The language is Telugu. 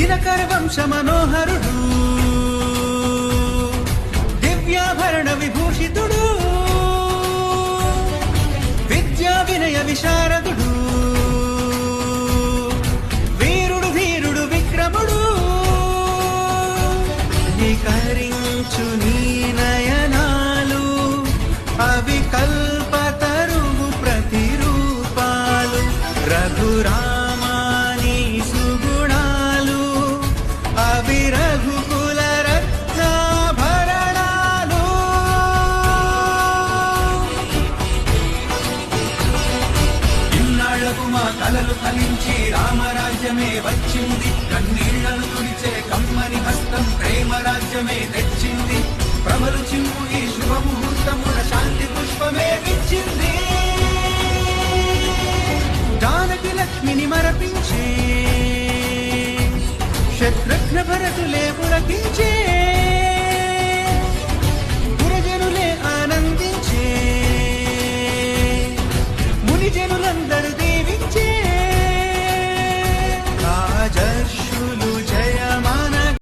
దినకర వంశ మనోహరుడు, దివ్యాభరణ విభూషితుడు, విద్యా వినయ విశారదుడు, వీరుడు ధీరుడు విక్రముడు. నికరించు నీ నయనాలు అవి కల్పతరువు ప్రతిరూపాలు. రఘురామాని సుగుణాలు అవి రఘుకుల రత్నాభరణాలు. ఇన్నాళ్లకు మా కలలు ఫలించి రామరాజ్యమే వచ్చింది. కన్నీళ్లను తుడిచే కమ్మని హస్తం ప్రేమ రాజ్యమే తెచ్చింది. ప్రమలు చింపు ఈ శుభముహూర్తమున శాంతి పుష్పమే విచ్చింది. జానకి లక్ష్మిని మరపించే శత్రుఘ్న భరతులే పులకించే.